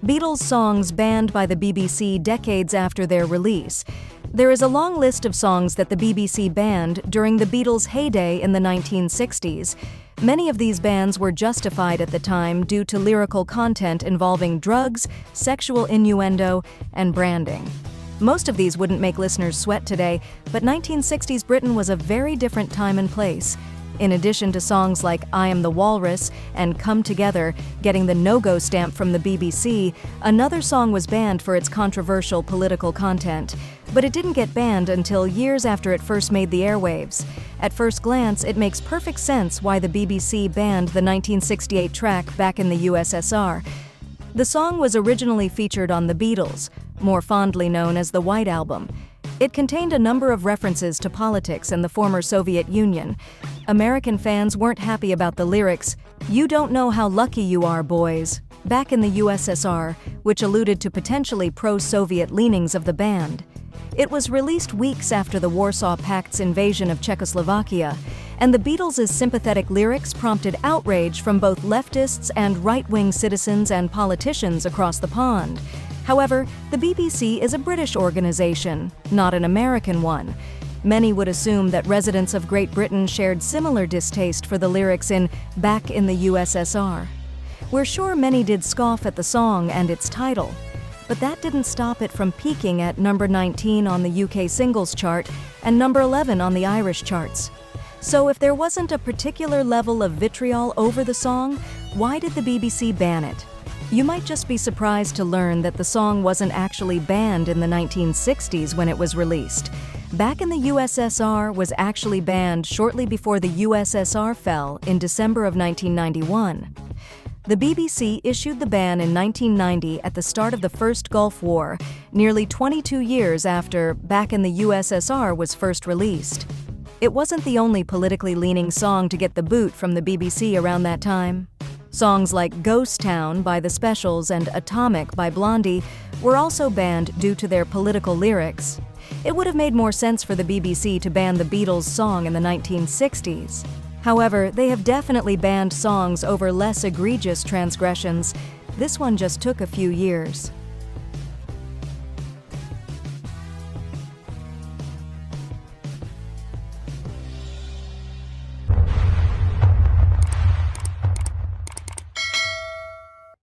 Beatles songs banned by the BBC decades after their release. There is a long list of songs that the BBC banned during the Beatles' heyday in the 1960s. Many of these bans were justified at the time due to lyrical content involving drugs, sexual innuendo, and branding. Most of these wouldn't make listeners sweat today, but 1960s Britain was a very different time and place. In addition to songs like I Am the Walrus and Come Together getting the no-go stamp from the BBC, another song was banned for its controversial political content. But it didn't get banned until years after it first made the airwaves. At first glance, it makes perfect sense why the BBC banned the 1968 track back in the USSR. The song was originally featured on The Beatles, more fondly known as the White Album. It contained a number of references to politics and the former Soviet Union. American fans weren't happy about the lyrics, "You don't know how lucky you are, boys," back in the USSR, which alluded to potentially pro-Soviet leanings of the band. It was released weeks after the Warsaw Pact's invasion of Czechoslovakia, and the Beatles' sympathetic lyrics prompted outrage from both leftists and right-wing citizens and politicians across the pond. However, the BBC is a British organization, not an American one. Many would assume that residents of Great Britain shared similar distaste for the lyrics in Back in the USSR. We're sure many did scoff at the song and its title, but that didn't stop it from peaking at number 19 on the UK singles chart and number 11 on the Irish charts. So if there wasn't a particular level of vitriol over the song, why did the BBC ban it? You might just be surprised to learn that the song wasn't actually banned in the 1960s when it was released. Back in the USSR was actually banned shortly before the USSR fell in December of 1991. The BBC issued the ban in 1990 at the start of the First Gulf War, nearly 22 years after Back in the USSR was first released. It wasn't the only politically leaning song to get the boot from the BBC around that time. Songs like Ghost Town by The Specials and Atomic by Blondie were also banned due to their political lyrics. It would have made more sense for the BBC to ban the Beatles' song in the 1960s. However, they have definitely banned songs over less egregious transgressions. This one just took a few years.